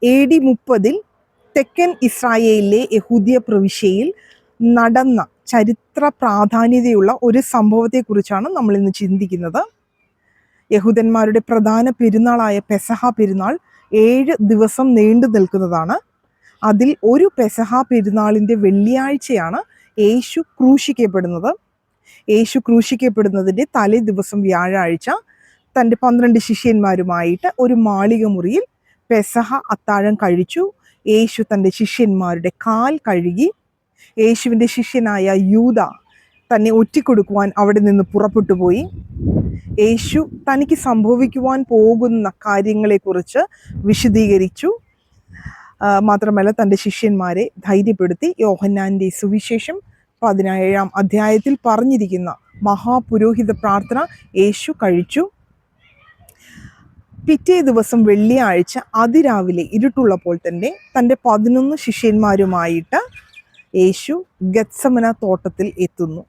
AD 30 തെക്കൻ ഇസ്രായേലിലെ യഹൂദിയ പ്രവിശ്യയിൽ നടന്ന ചരിത്ര പ്രാധാന്യതയുള്ള ഒരു സംഭവത്തെക്കുറിച്ചാണ് നമ്മൾ ഇന്ന് ചിന്തിക്കുന്നത്. യഹൂദന്മാരുടെ പ്രധാന പെരുന്നാളായ പെസഹ പെരുന്നാൾ 7 ദിവസം നീണ്ടു നിൽക്കുന്നതാണ്. അതിൽ ഒരു പെസഹ പെരുന്നാളിൻ്റെ വെള്ളിയാഴ്ചയാണ് യേശു ക്രൂശിക്കപ്പെടുന്നത്. യേശു ക്രൂശിക്കപ്പെടുന്നതിൻ്റെ തലേ ദിവസം വ്യാഴാഴ്ച തൻ്റെ 12 ശിഷ്യന്മാരുമായിട്ട് ഒരു മാളിക മുറിയിൽ പെസഹ അത്താഴം കഴിച്ചു. യേശു തൻ്റെ ശിഷ്യന്മാരുടെ കാൽ കഴുകി. യേശുവിൻ്റെ ശിഷ്യനായ യൂദ തന്നെ ഒറ്റിക്കൊടുക്കുവാൻ അവിടെ നിന്ന് പുറപ്പെട്ടു പോയി. യേശു തനിക്ക് സംഭവിക്കുവാൻ പോകുന്ന കാര്യങ്ങളെക്കുറിച്ച് വിശദീകരിച്ചു. മാത്രമല്ല തൻ്റെ ശിഷ്യന്മാരെ ധൈര്യപ്പെടുത്തി. യോഹന്നാൻ്റെ സുവിശേഷം 17-ാം അധ്യായത്തിൽ പറഞ്ഞിരിക്കുന്ന മഹാപുരോഹിത പ്രാർത്ഥന യേശു കഴിച്ചു. പിറ്റേ ദിവസം വെള്ളിയാഴ്ച അതിരാവിലെ ഇരുട്ടുള്ളപ്പോൾ തന്നെ തൻ്റെ 11 ശിഷ്യന്മാരുമായിട്ട് യേശു ഗത്സമന തോട്ടത്തിൽ എത്തുന്നു.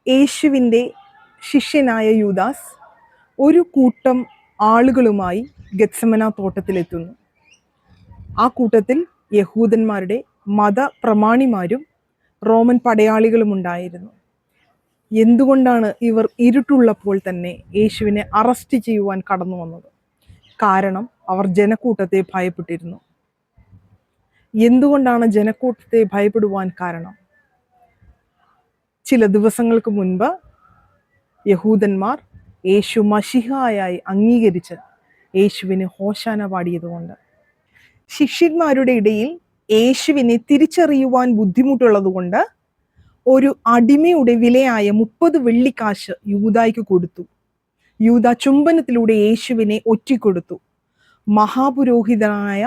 യേശുവിൻ്റെ ശിഷ്യനായ യൂദാസ് ഒരു കൂട്ടം ആളുകളുമായി ഗത്സമന തോട്ടത്തിലെത്തുന്നു. ആ കൂട്ടത്തിൽ യഹൂദന്മാരുടെ മതപ്രമാണിമാരും റോമൻ പടയാളികളും ഉണ്ടായിരുന്നു. എന്തുകൊണ്ടാണ് ഇവർ ഇരുട്ടുള്ളപ്പോൾ തന്നെ യേശുവിനെ അറസ്റ്റ് ചെയ്യുവാൻ കടന്നു വന്നത്? കാരണം അവർ ജനക്കൂട്ടത്തെ ഭയപ്പെട്ടിരുന്നു. എന്തുകൊണ്ടാണ് ജനക്കൂട്ടത്തെ ഭയപ്പെടുവാൻ കാരണം? ചില ദിവസങ്ങൾക്ക് മുൻപ് യഹൂദന്മാർ യേശു മശിഹായായി അംഗീകരിച്ച് യേശുവിന് ഹോശാന പാടിയതുകൊണ്ട്. ശിഷ്യന്മാരുടെ ഇടയിൽ യേശുവിനെ തിരിച്ചറിയുവാൻ ബുദ്ധിമുട്ടുള്ളതുകൊണ്ട് ഒരു അടിമയുടെ വിലയായ 30 വെള്ളിക്കാശ് യൂദായ്ക്ക് കൊടുത്തു. യൂദ ചുംബനത്തിലൂടെ യേശുവിനെ ഒറ്റിക്കൊടുത്തു. മഹാപുരോഹിതനായ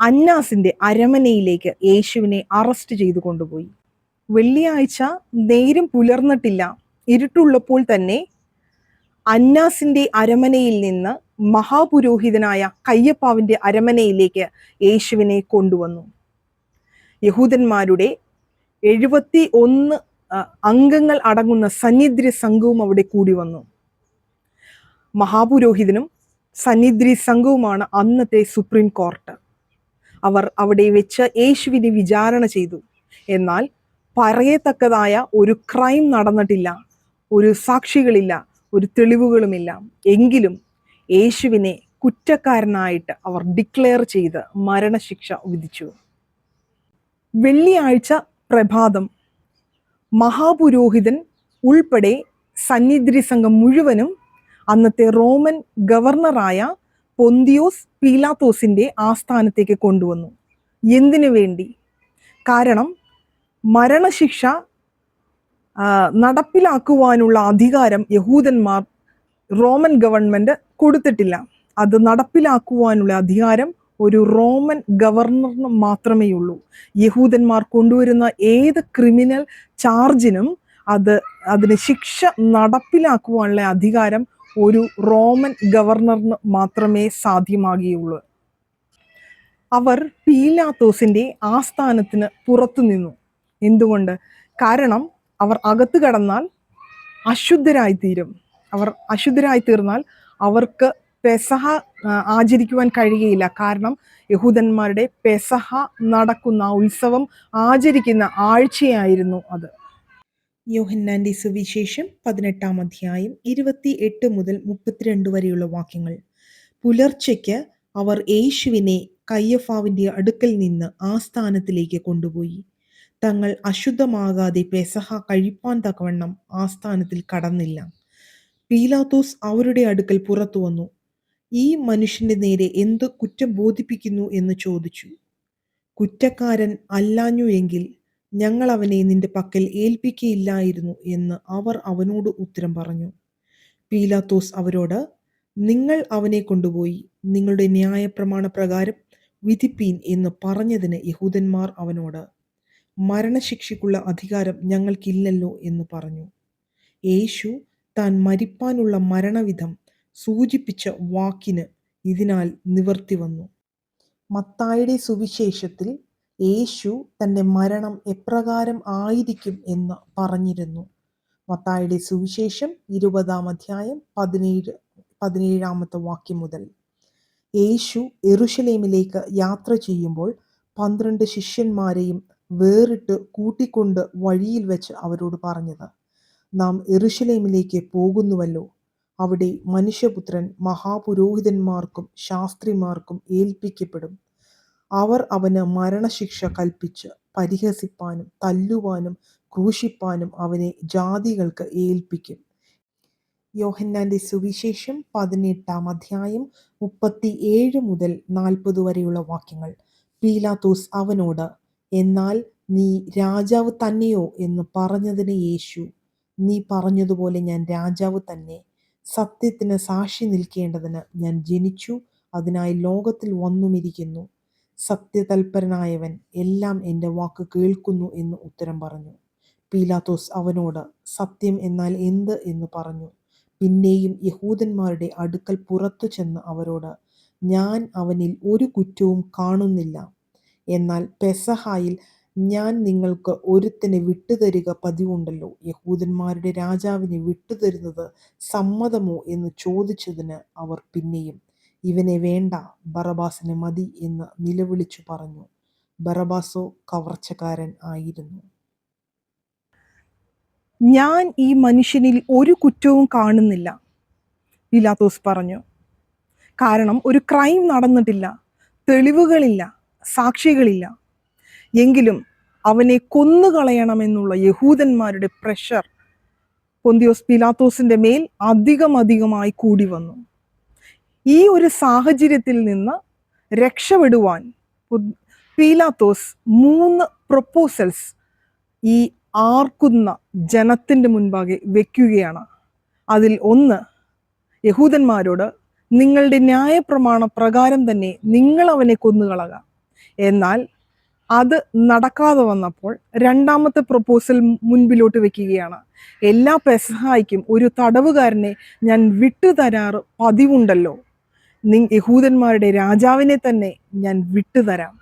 അന്നാസിന്റെ അരമനയിലേക്ക് യേശുവിനെ അറസ്റ്റ് ചെയ്തു കൊണ്ടുപോയി. വെള്ളിയാഴ്ച നേരം പുലർന്നിട്ടില്ല. ഇരുട്ടുള്ളപ്പോൾ തന്നെ അന്നാസിന്റെ അരമനയിൽ നിന്ന് മഹാപുരോഹിതനായ കയ്യപ്പാവിന്റെ അരമനയിലേക്ക് യേശുവിനെ കൊണ്ടുവന്നു. യഹൂദന്മാരുടെ 71 അംഗങ്ങൾ അടങ്ങുന്ന സന്നിധ്രി സംഘവും അവിടെ കൂടി വന്നു. മഹാപുരോഹിതനും സന്നിധ്രി സംഘവുമാണ് അന്നത്തെ സുപ്രീം കോർട്ട്. അവർ അവിടെ വെച്ച് യേശുവിനെ വിചാരണ ചെയ്തു. എന്നാൽ പറയത്തക്കതായ ഒരു ക്രൈം നടന്നിട്ടില്ല, ഒരു സാക്ഷികളില്ല, ഒരു തെളിവുകളുമില്ല. എങ്കിലും യേശുവിനെ കുറ്റക്കാരനായിട്ട് അവർ ഡിക്ലെയർ ചെയ്ത് മരണശിക്ഷ വിധിച്ചു. വെള്ളിയാഴ്ച പ്രഭാതം മഹാപുരോഹിതൻ ഉൾപ്പെടെ സന്നിധ്രി സംഘം മുഴുവനും അന്നത്തെ റോമൻ ഗവർണറായ പൊന്തിയോസ് പീലാത്തോസിന്റെ ആസ്ഥാനത്തേക്ക് കൊണ്ടുവന്നു. എന്തിനു വേണ്ടി? കാരണം മരണശിക്ഷ നടപ്പിലാക്കുവാനുള്ള അധികാരം യഹൂദന്മാർ റോമൻ ഗവൺമെന്റ് കൊടുത്തിട്ടില്ല. അത് നടപ്പിലാക്കുവാനുള്ള അധികാരം ഒരു റോമൻ ഗവർണറിന് മാത്രമേ ഉള്ളൂ. യഹൂദന്മാർ കൊണ്ടുവരുന്ന ഏത് ക്രിമിനൽ ചാർജിനും അതിന് ശിക്ഷ നടപ്പിലാക്കുവാനുള്ള അധികാരം ഒരു റോമൻ ഗവർണറിന് മാത്രമേ സാധ്യമാകുകയുള്ളൂ. അവർ പീലാത്തോസിന്റെ ആസ്ഥാനത്തിന് പുറത്തു നിന്നു. എന്തുകൊണ്ട്? കാരണം അവർ അകത്ത് കടന്നാൽ അശുദ്ധരായിത്തീരും. അവർ അശുദ്ധരായി തീർന്നാൽ അവർക്ക് പെസഹ ആചരിക്കുവാൻ കഴിയുകയില്ല. കാരണം യഹൂദന്മാരുടെ പെസഹ നടക്കുന്ന ഉത്സവം ആചരിക്കുന്ന ആഴ്ചയായിരുന്നു അത്. യോഹന്നാന്റെ സുവിശേഷം 18-ാം അധ്യായം 28 മുതൽ 32 വരെയുള്ള വാക്യങ്ങൾ. പുലർച്ചയ്ക്ക് അവർ യേശുവിനെ കയ്യഫാവിന്റെ അടുക്കൽ നിന്ന് ആസ്ഥാനത്തിലേക്ക് കൊണ്ടുപോയി. തങ്ങൾ അശുദ്ധമാകാതെ പെസഹ കഴിപ്പാൻ തക്കവണ്ണം ആസ്ഥാനത്തിൽ കടന്നില്ല. പീലാത്തോസ് അവരുടെ അടുക്കൽ പുറത്തു വന്നു. ഈ മനുഷ്യന്റെ നേരെ എന്ത് കുറ്റം ബോധിപ്പിക്കുന്നു എന്ന് ചോദിച്ചു. കുറ്റക്കാരൻ അല്ലാഞ്ഞു എങ്കിൽ ഞങ്ങൾ അവനെ നിന്റെ പക്കൽ ഏൽപ്പിക്കയില്ലായിരുന്നു എന്ന് അവർ അവനോട് ഉത്തരം പറഞ്ഞു. പീലാത്തോസ് അവരോട്, നിങ്ങൾ അവനെ കൊണ്ടുപോയി നിങ്ങളുടെ ന്യായപ്രമാണ പ്രകാരം വിധിപ്പീൻ എന്ന് പറഞ്ഞതിന് യഹൂദന്മാർ അവനോട്, മരണശിക്ഷയ്ക്കുള്ള അധികാരം ഞങ്ങൾക്കില്ലല്ലോ എന്ന് പറഞ്ഞു. യേശു താൻ മരിപ്പാനുള്ള മരണവിധം സൂചിപ്പിച്ച വാക്കിന് ഇതിനാൽ നിവർത്തി വന്നു. മത്തായിയുടെ സുവിശേഷത്തിൽ യേശു തൻ്റെ മരണം എപ്രകാരം ആയിരിക്കും എന്ന് പറഞ്ഞിരുന്നു. മത്തായിയുടെ സുവിശേഷം 20-ാം അധ്യായം 17-ാമത്തെ വാക്യം മുതൽ. യേശു യെരുശലേമിലേക്ക് യാത്ര ചെയ്യുമ്പോൾ 12 ശിഷ്യന്മാരെയും വേറിട്ട് കൂട്ടിക്കൊണ്ട് വഴിയിൽ വെച്ച് അവരോട് പറഞ്ഞത്, നാം യെരുശലേമിലേക്ക് പോകുന്നുവല്ലോ. അവിടെ മനുഷ്യപുത്രൻ മഹാപുരോഹിതന്മാർക്കും ശാസ്ത്രിമാർക്കും ഏൽപ്പിക്കപ്പെടും. അവർ അവന് മരണശിക്ഷ കൽപ്പിച്ച് പരിഹസിപ്പാനും തല്ലുവാനും ക്രൂശിപ്പാനും അവനെ ജാതികൾക്ക് ഏൽപ്പിക്കും. യോഹന്നാന്റെ സുവിശേഷം 18-ാം അധ്യായം 37 മുതൽ 40 വരെയുള്ള വാക്യങ്ങൾ. പീലാത്തോസ് അവനോട്, എന്നാൽ നീ രാജാവ് തന്നെയോ എന്ന് പറഞ്ഞതിന് യേശു, നീ പറഞ്ഞതുപോലെ ഞാൻ രാജാവ് തന്നെ. സത്യത്തിന് സാക്ഷി നിൽക്കേണ്ടതിന് ഞാൻ ജനിച്ചു, അതിനായി ലോകത്തിൽ വന്നുമിരിക്കുന്നു. സത്യതൽപരനായവൻ എല്ലാം എൻ്റെ വാക്ക് കേൾക്കുന്നു എന്ന് ഉത്തരം പറഞ്ഞു. പീലാത്തോസ് അവനോട്, സത്യം എന്നാൽ എന്ത് എന്ന് പറഞ്ഞു. പിന്നെയും യഹൂദന്മാരുടെ അടുക്കൽ പുറത്തു ചെന്ന് അവരോട്, ഞാൻ അവനിൽ ഒരു കുറ്റവും കാണുന്നില്ല. എന്നാൽ പെസഹായിൽ ഞാൻ നിങ്ങൾക്ക് ഒരുത്തനെ വിട്ടുതരിക പതിവുണ്ടല്ലോ. യഹൂദന്മാരുടെ രാജാവിനെ വിട്ടുതരുന്നത് സമ്മതമോ എന്ന് ചോദിച്ചതിന് അവർ പിന്നെയും, ഇവനെ വേണ്ട, ബറബാസിനെ മതി എന്ന് നിലവിളിച്ചു പറഞ്ഞു. ബറബാസോ കവർച്ചക്കാരൻ ആയിരുന്നു. ഞാൻ ഈ മനുഷ്യനിൽ ഒരു കുറ്റവും കാണുന്നില്ല, പീലാത്തോസ് പറഞ്ഞു. കാരണം ഒരു ക്രൈം നടന്നിട്ടില്ല, തെളിവുകളില്ല, സാക്ഷികളില്ല. എങ്കിലും അവനെ കൊന്നുകളയണമെന്നുള്ള യഹൂദന്മാരുടെ പ്രഷർ പൊന്തിയോസ് പീലാത്തോസിന്റെ മേൽ അധികമായി കൂടി വന്നു. ഈ ഒരു സാഹചര്യത്തിൽ നിന്ന് രക്ഷപ്പെടുവാൻ പീലാത്തോസ് 3 പ്രൊപ്പോസൽസ് ഈ ആർക്കുന്ന ജനത്തിൻ്റെ മുൻപാകെ വെക്കുകയാണ്. അതിൽ ഒന്ന്, യഹൂദന്മാരോട് നിങ്ങളുടെ ന്യായപ്രമാണ പ്രകാരം തന്നെ നിങ്ങൾ അവനെ കൊന്നുകളക. എന്നാൽ അത് നടക്കാതെ വന്നപ്പോൾ രണ്ടാമത്തെ പ്രൊപ്പോസൽ മുൻപിലോട്ട് വെക്കുകയാണ്. എല്ലാ പെസഹായ്ക്കും ഒരു തടവുകാരനെ ഞാൻ വിട്ടുതരാറ് പതിവുണ്ടല്ലോ. യഹൂദന്മാരുടെ രാജാവിനെ തന്നെ ഞാൻ വിട്ടുതരാം.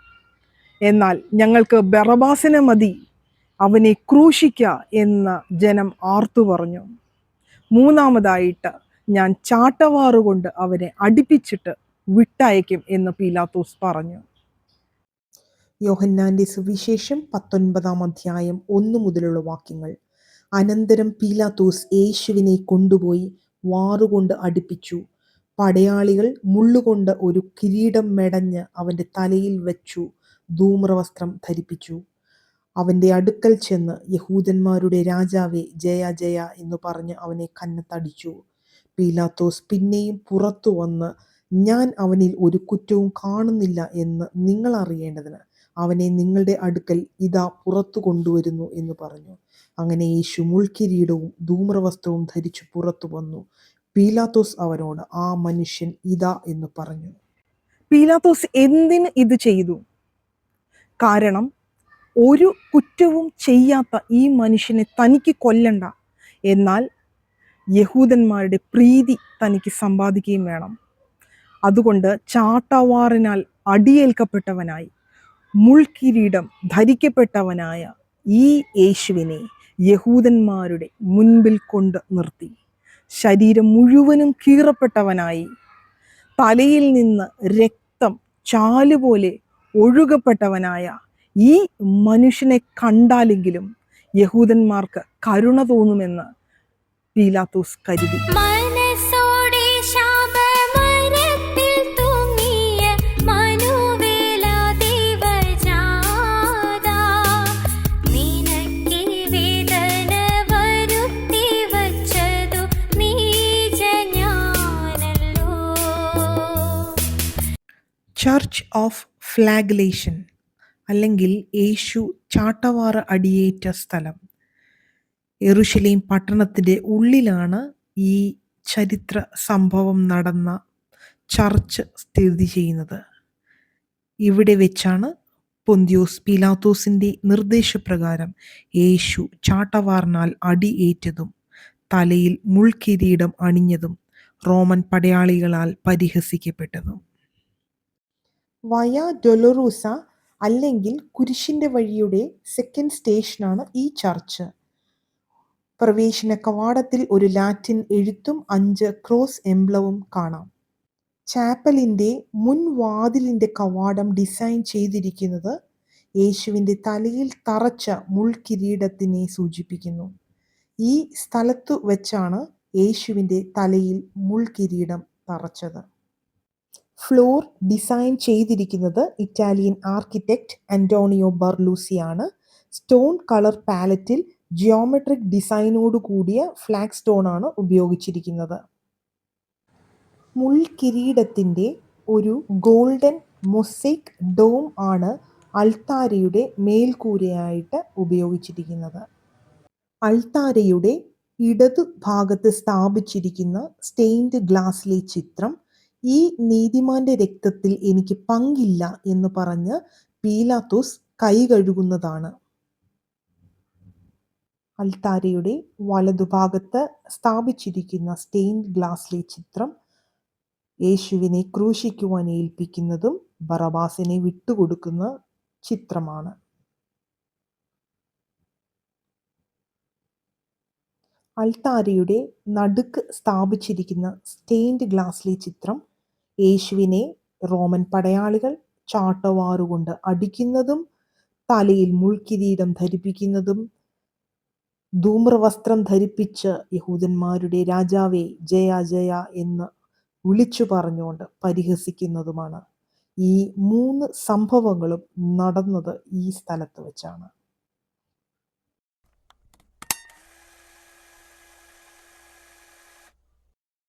എന്നാൽ ഞങ്ങൾക്ക് ബറബാസിനെ മതി, അവനെ ക്രൂശിക്ക എന്ന് ജനം ആർത്തു പറഞ്ഞു. മൂന്നാമതായിട്ട്, ഞാൻ ചാട്ടവാറുകൊണ്ട് അവനെ അടിപ്പിച്ചിട്ട് വിട്ടയക്കും എന്ന് പീലാത്തോസ് പറഞ്ഞു. യോഹന്നാന്റെ സുവിശേഷം 19-ാം അധ്യായം 1 മുതലുള്ള വാക്യങ്ങൾ. അനന്തരം പീലാത്തോസ് യേശുവിനെ കൊണ്ടുപോയി വാറുകൊണ്ട് അടിപ്പിച്ചു. പടയാളികൾ മുള്ളുകൊണ്ട് ഒരു കിരീടം മെടഞ്ഞ് അവന്റെ തലയിൽ വെച്ചു ധൂമ്രവസ്ത്രം ധരിപ്പിച്ചു. അവന്റെ അടുക്കൽ ചെന്ന്, യഹൂദന്മാരുടെ രാജാവേ, ജയ ജയ എന്ന് പറഞ്ഞ് അവനെ കന്നത്തടിച്ചു. പീലാത്തോസ് പിന്നെയും പുറത്തു വന്ന്, ഞാൻ അവനിൽ ഒരു കുറ്റവും കാണുന്നില്ല എന്ന് നിങ്ങൾ അറിയേണ്ടതിന് അവനെ നിങ്ങളുടെ അടുക്കൽ ഇതാ പുറത്തു കൊണ്ടുവരുന്നു എന്ന് പറഞ്ഞു. അങ്ങനെ യേശു മുൾക്കിരീടവും ധൂമ്രവസ്ത്രവും ധരിച്ചു പുറത്തു വന്നു. പീലാത്തോസ് അവനോട്, ആ മനുഷ്യൻ ഇതാ എന്ന് പറഞ്ഞു. പീലാത്തോസ് എന്തിന് ഇത് ചെയ്തു? കാരണം ഒരു കുറ്റവും ചെയ്യാത്ത ഈ മനുഷ്യനെ തനിക്ക് കൊല്ലണ്ട, എന്നാൽ യഹൂദന്മാരുടെ പ്രീതി തനിക്ക് സമ്പാദിക്കുകയും വേണം. അതുകൊണ്ട് ചാട്ടവാറിനാൽ അടിയേൽക്കപ്പെട്ടവനായി മുൾക്കിരീടം ധരിക്കപ്പെട്ടവനായ ഈ യേശുവിനെ യഹൂദന്മാരുടെ മുൻപിൽ കൊണ്ട് നിർത്തി. ശരീരം മുഴുവനും കീറപ്പെട്ടവനായി, തലയിൽ നിന്ന് രക്തം ചാലുപോലെ ഒഴുകപ്പെട്ടവനായ ഈ മനുഷ്യനെ കണ്ടാലെങ്കിലും യഹൂദന്മാർക്ക് കരുണ തോന്നുമെന്ന് പീലാത്തോസ് കരുതി. ചർച്ച് ഓഫ് ഫ്ലാഗ്ലേഷൻ അല്ലെങ്കിൽ യേശു ചാട്ടവാറ അടിയേറ്റ സ്ഥലം യെരുശലേം പട്ടണത്തിൻ്റെ ഉള്ളിലാണ് ഈ ചരിത്ര സംഭവം നടന്ന ചർച്ച് സ്ഥിതി ചെയ്യുന്നത്. ഇവിടെ വെച്ചാണ് പൊന്തിയോസ് പീലാത്തോസിൻ്റെ നിർദ്ദേശപ്രകാരം യേശു ചാട്ടവാറിനാൽ അടിയേറ്റതും തലയിൽ മുൾക്കിരീടം അണിഞ്ഞതും റോമൻ പടയാളികളാൽ പരിഹസിക്കപ്പെട്ടതും. വയ ഡൊലറൂസ അല്ലെങ്കിൽ കുരിശിൻ്റെ വഴിയുടെ സെക്കൻഡ് സ്റ്റേഷനാണ് ഈ ചർച്ച്. പ്രവേശന കവാടത്തിൽ ഒരു ലാറ്റിൻ എഴുത്തും 5 ക്രോസ് എംബ്ലവും കാണാം. ചാപ്പലിൻ്റെ മുൻവാതിലിൻ്റെ കവാടം ഡിസൈൻ ചെയ്തിരിക്കുന്നത് യേശുവിൻ്റെ തലയിൽ തറച്ച മുൾക്കിരീടത്തിനെ സൂചിപ്പിക്കുന്നു. ഈ സ്ഥലത്തു വെച്ചാണ് യേശുവിൻ്റെ തലയിൽ മുൾക്കിരീടം തറച്ചത്. ഫ്ലോർ ഡിസൈൻ ചെയ്തിരിക്കുന്നത് ഇറ്റാലിയൻ ആർക്കിടെക്റ്റ് അന്റോണിയോ ബർലൂസിയാണ്. സ്റ്റോൺ കളർ പാലറ്റിൽ ജിയോമെട്രിക് ഡിസൈനോടു കൂടിയ ഫ്ലാഗ് സ്റ്റോൺ ആണ് ഉപയോഗിച്ചിരിക്കുന്നത്. മുൾക്കിരീടത്തിൻ്റെ ഒരു ഗോൾഡൻ മൊസൈക്ക് ഡോം ആണ് അൾത്താരയുടെ മേൽക്കൂരയായിട്ട് ഉപയോഗിച്ചിരിക്കുന്നത്. അൾത്താരയുടെ ഇടതുഭാഗത്ത് സ്ഥാപിച്ചിരിക്കുന്ന സ്റ്റെയിൻഡ് ഗ്ലാസിലെ ചിത്രം ഈ നീതിമാന്റെ രക്തത്തിൽ എനിക്ക് പങ്കില്ല എന്ന് പറഞ്ഞ് പീലാത്തോസ് കൈകഴുകുന്നതാണ്. അൾത്താരയുടെ വലതുഭാഗത്ത് സ്ഥാപിച്ചിരിക്കുന്ന സ്റ്റെയിൻഡ് ഗ്ലാസിലെ ചിത്രം യേശുവിനെ ക്രൂശിക്കുവാൻ ഏൽപ്പിക്കുന്നതും ബറബാസിനെ വിട്ടുകൊടുക്കുന്ന ചിത്രമാണ്. അൾത്താരയുടെ നടുക്ക് സ്ഥാപിച്ചിരിക്കുന്ന സ്റ്റെയിൻഡ് ഗ്ലാസിലെ ചിത്രം യേശുവിനെ റോമൻ പടയാളികൾ ചാട്ടവാറുകൊണ്ട് അടിക്കുന്നതും തലയിൽ മുൾക്കിരീടം ധരിപ്പിക്കുന്നതും ധൂമ്രവസ്ത്രം ധരിപ്പിച്ച് യഹൂദന്മാരുടെ രാജാവേ ജയ ജയ എന്ന് വിളിച്ചു പറഞ്ഞുകൊണ്ട് പരിഹസിക്കുന്നതുമാണ്. ഈ 3 സംഭവങ്ങളും നടന്നത് ഈ സ്ഥലത്ത് വെച്ചാണ്.